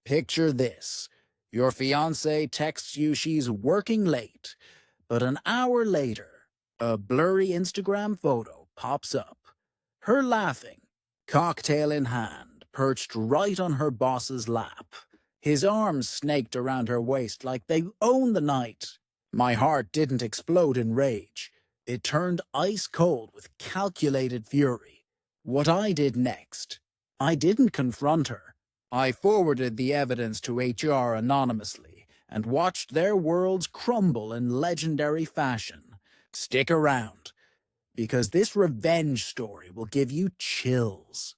Picture this. Your fiancée texts you she's working late, but an hour later, a blurry Instagram photo pops up. Her laughing, cocktail in hand, perched right on her boss's lap. His arms snaked around her waist like they own the night. My heart didn't explode in rage. It turned ice cold with calculated fury. What I did next, I didn't confront her. I forwarded the evidence to HR anonymously and watched their worlds crumble in legendary fashion. Stick around, because this revenge story will give you chills.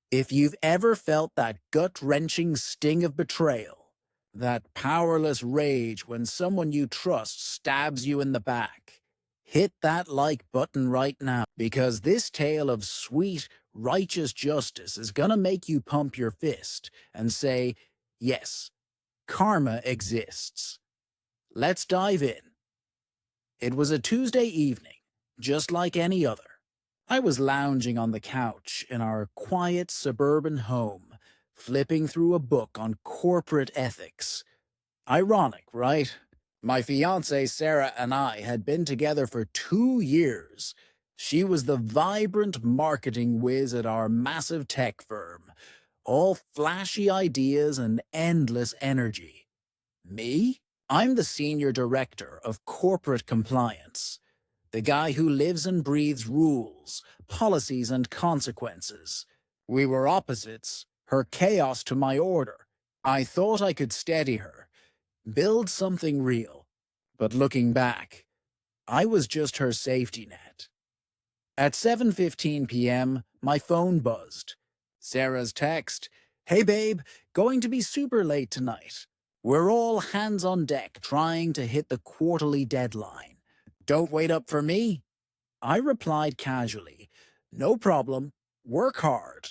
If you've ever felt that gut-wrenching sting of betrayal, that powerless rage when someone you trust stabs you in the back, hit that like button right now, because this tale of sweet, righteous justice is gonna make you pump your fist and say, yes, karma exists. Let's dive in. It was a Tuesday evening, just like any other. I was lounging on the couch in our quiet suburban home, flipping through a book on corporate ethics. Ironic, right? My fiancée Sarah and I had been together for 2 years. She was the vibrant marketing whiz at our massive tech firm, all flashy ideas and endless energy. Me? I'm the senior director of corporate compliance. The guy who lives and breathes rules, policies, and consequences. We were opposites, her chaos to my order. I thought I could steady her, build something real. But looking back, I was just her safety net. At 7:15 p.m., my phone buzzed. Sarah's text, "Hey babe, going to be super late tonight. We're all hands on deck trying to hit the quarterly deadline. Don't wait up for me." I replied casually, "No problem, work hard."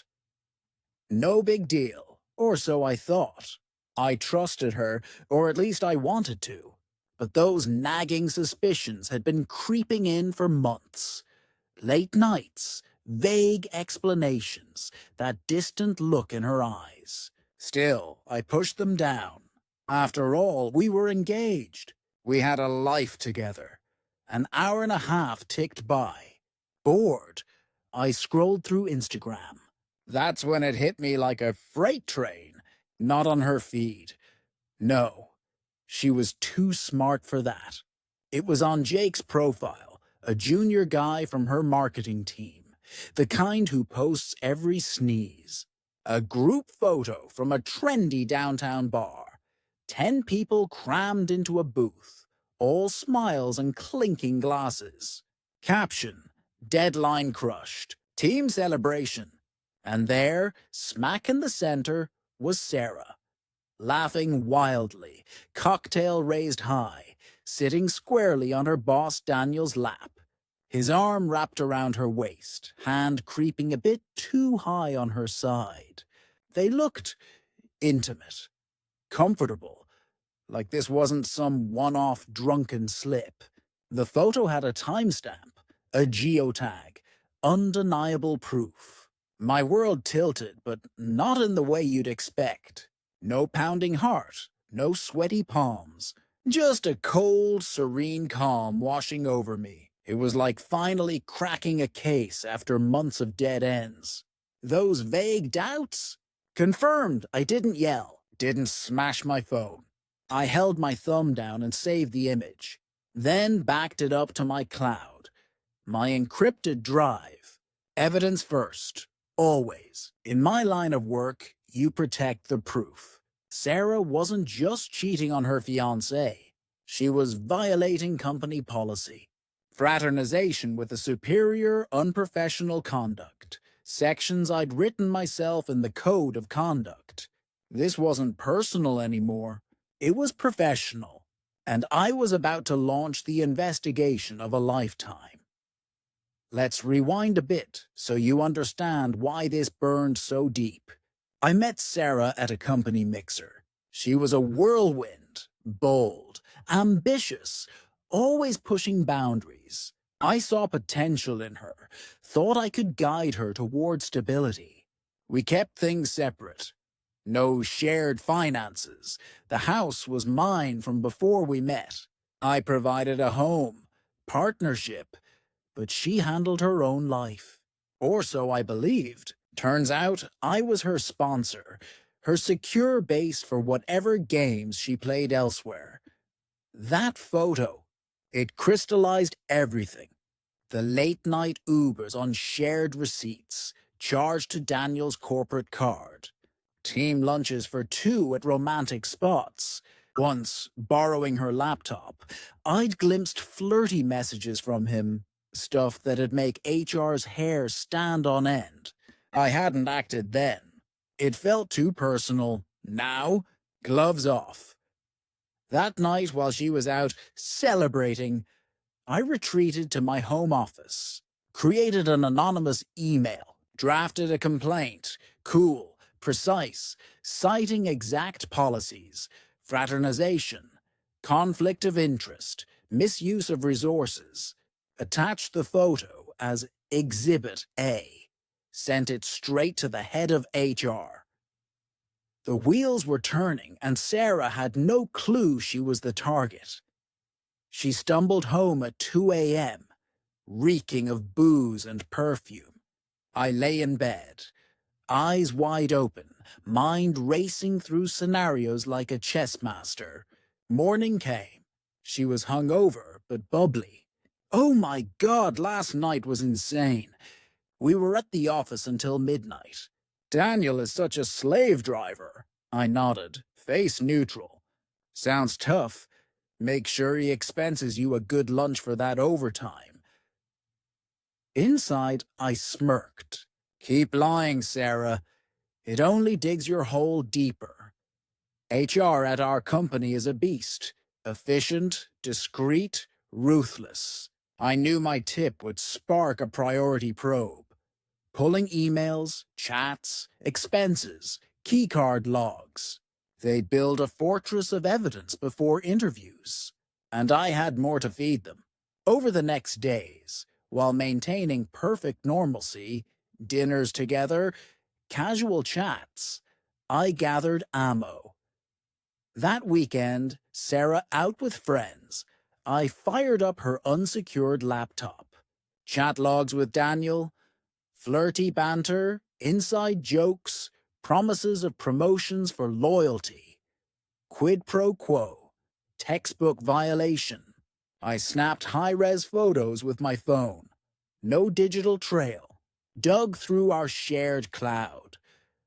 No big deal, or so I thought. I trusted her, or at least I wanted to. But those nagging suspicions had been creeping in for months. Late nights, vague explanations, that distant look in her eyes. Still, I pushed them down. After all, we were engaged. We had a life together. An hour and a half ticked by. Bored, I scrolled through Instagram. That's when it hit me like a freight train. Not on her feed. No, she was too smart for that. It was on Jake's profile, a junior guy from her marketing team, the kind who posts every sneeze. A group photo from a trendy downtown bar. 10 people crammed into a booth, all smiles and clinking glasses. Caption, "Deadline crushed. Team celebration." And there, smack in the center, was Sarah. Laughing wildly, cocktail raised high, sitting squarely on her boss Daniel's lap. His arm wrapped around her waist, hand creeping a bit too high on her side. They looked intimate, comfortable, like this wasn't some one-off drunken slip. The photo had a timestamp, a geotag, undeniable proof. My world tilted, but not in the way you'd expect. No pounding heart, no sweaty palms. Just a cold, serene calm washing over me. It was like finally cracking a case after months of dead ends. Those vague doubts? Confirmed, I didn't yell, didn't smash my phone. I held my thumb down and saved the image, then backed it up to my cloud. My encrypted drive. Evidence first, always. In my line of work, you protect the proof. Sarah wasn't just cheating on her fiancé. She was violating company policy. Fraternization with a superior, unprofessional conduct. Sections I'd written myself in the code of conduct. This wasn't personal anymore. It was professional. And I was about to launch the investigation of a lifetime. Let's rewind a bit so you understand why this burned so deep. I met Sarah at a company mixer. She was a whirlwind, bold, ambitious, always pushing boundaries. I saw potential in her, thought I could guide her toward stability. We kept things separate. No shared finances. The house was mine from before we met. I provided a home, partnership, but she handled her own life. Or so I believed. Turns out I was her sponsor, her secure base for whatever games she played elsewhere. That photo, it crystallized everything. The late-night Ubers on shared receipts, charged to Daniel's corporate card. Team lunches for two at romantic spots. Once, borrowing her laptop, I'd glimpsed flirty messages from him, stuff that'd make HR's hair stand on end. I hadn't acted then. It felt too personal. Now, gloves off. That night, while she was out celebrating, I retreated to my home office, created an anonymous email, drafted a complaint, cool, precise, citing exact policies, fraternization, conflict of interest, misuse of resources, attached the photo as Exhibit A, sent it straight to the head of HR. The wheels were turning, and Sarah had no clue she was the target. She stumbled home at 2 a.m., reeking of booze and perfume. I lay in bed, eyes wide open, mind racing through scenarios like a chess master. Morning came. She was hungover, but bubbly. Oh my God, last night was insane. We were at the office until midnight. Daniel is such a slave driver. I nodded, face neutral. Sounds tough. Make sure he expenses you a good lunch for that overtime. Inside, I smirked. Keep lying, Sarah. It only digs your hole deeper. HR at our company is a beast. Efficient, discreet, ruthless. I knew my tip would spark a priority probe. Pulling emails, chats, expenses, keycard logs. They'd build a fortress of evidence before interviews. And I had more to feed them. Over the next days, while maintaining perfect normalcy, dinners together, casual chats, I gathered ammo. That weekend, Sarah out with friends, I fired up her unsecured laptop. Chat logs with Daniel, flirty banter, inside jokes, promises of promotions for loyalty. Quid pro quo, textbook violation. I snapped high-res photos with my phone. No digital trail. Dug through our shared cloud.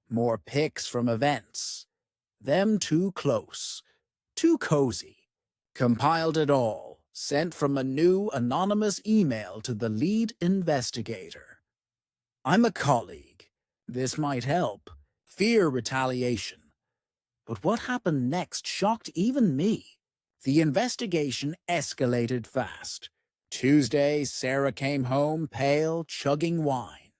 More pics from events. Them too close. Too cozy. Compiled it all. Sent from a new anonymous email to the lead investigator. I'm a colleague. This might help. Fear retaliation. But what happened next shocked even me. The investigation escalated fast. Tuesday, Sarah came home pale, chugging wine.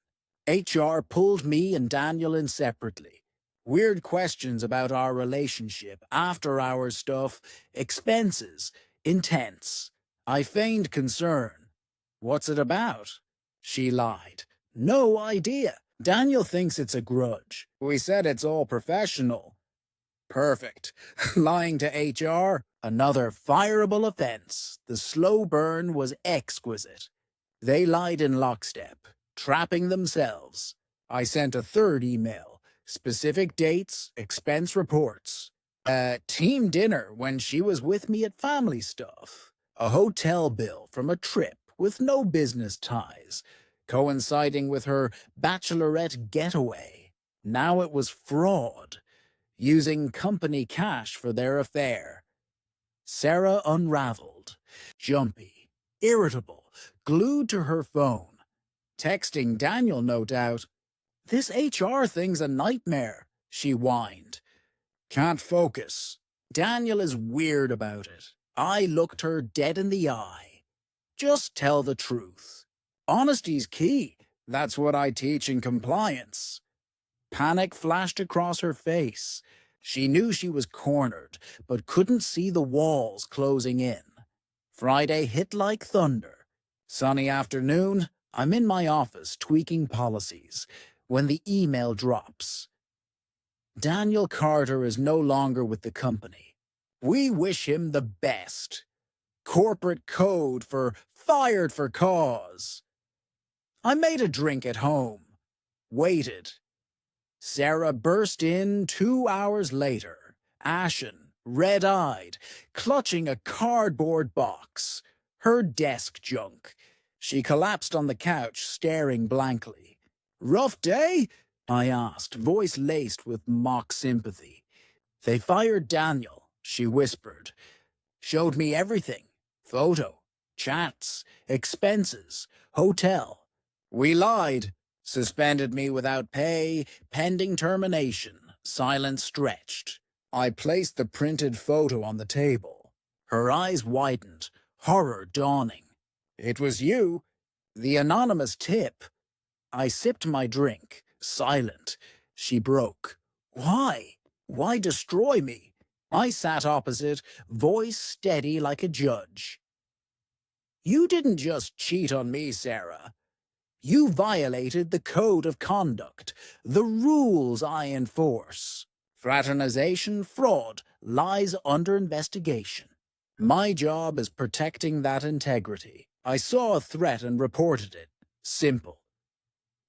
HR pulled me and Daniel in separately. Weird questions about our relationship, after-hours stuff, expenses, intense. I feigned concern. What's it about? She lied. No idea. Daniel thinks it's a grudge. We said it's all professional. Perfect. Lying to HR? Another fireable offense. The slow burn was exquisite. They lied in lockstep, trapping themselves. I sent a third email. Specific dates, expense reports. A team dinner when she was with me at family stuff. A hotel bill from a trip with no business ties, coinciding with her bachelorette getaway. Now it was fraud. Using company cash for their affair. Sarah unraveled, jumpy, irritable, glued to her phone. Texting Daniel, no doubt. This HR thing's a nightmare, she whined. Can't focus. Daniel is weird about it. I looked her dead in the eye. Just tell the truth. Honesty's key. That's what I teach in compliance. Panic flashed across her face. She knew she was cornered, but couldn't see the walls closing in. Friday hit like thunder. Sunny afternoon, I'm in my office tweaking policies, when the email drops. Daniel Carter is no longer with the company. We wish him the best. Corporate code for fired for cause. I made a drink at home. Waited. Sarah burst in 2 hours later, ashen, red-eyed, clutching a cardboard box. Her desk junk. She collapsed on the couch, staring blankly. "Rough day?" I asked, voice laced with mock sympathy. "They fired Daniel," she whispered. "Showed me everything. Photo, chats, expenses, hotel. We lied. Suspended me without pay, pending termination." Silence stretched. I placed the printed photo on the table. Her eyes widened, horror dawning. "It was you. The anonymous tip." I sipped my drink, silent. She broke. "Why? Why destroy me?" I sat opposite, voice steady like a judge. "You didn't just cheat on me, Sarah. You violated the code of conduct, the rules I enforce. Fraternization, fraud, lies under investigation. My job is protecting that integrity. I saw a threat and reported it. Simple.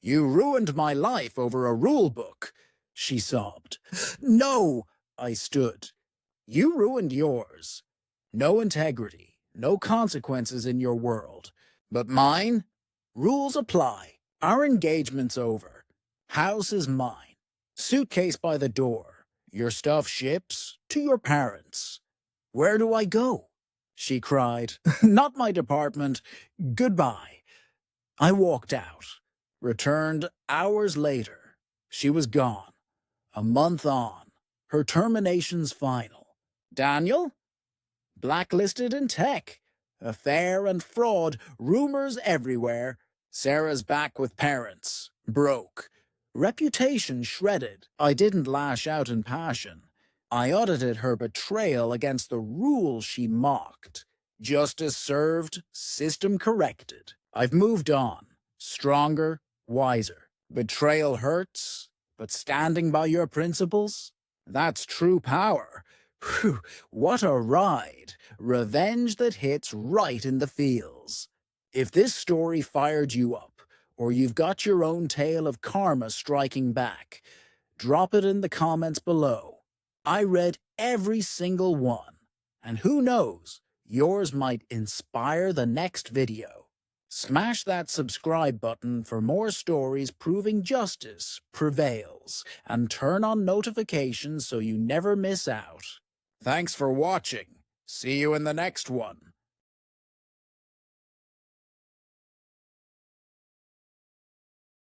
You ruined my life over a rule book," she sobbed. "No!" I stood. "You ruined yours. No integrity, no consequences in your world. But mine? Rules apply. Our engagement's over. House is mine. Suitcase by the door. Your stuff ships to your parents. Where do I go?" she cried. "Not my department. Goodbye." I walked out. Returned hours later. She was gone. A month on. Her termination's final. Daniel? Blacklisted in tech. Affair and fraud, rumors everywhere. Sarah's back with parents. Broke. Reputation shredded. I didn't lash out in passion. I audited her betrayal against the rules she mocked. Justice served, system corrected. I've moved on. Stronger, wiser. Betrayal hurts, but standing by your principles? That's true power. Whew, what a ride. Revenge that hits right in the feels. If this story fired you up, or you've got your own tale of karma striking back, drop it in the comments below. I read every single one, and who knows, yours might inspire the next video. Smash that subscribe button for more stories proving justice prevails, and turn on notifications so you never miss out. Thanks for watching. See you in the next one.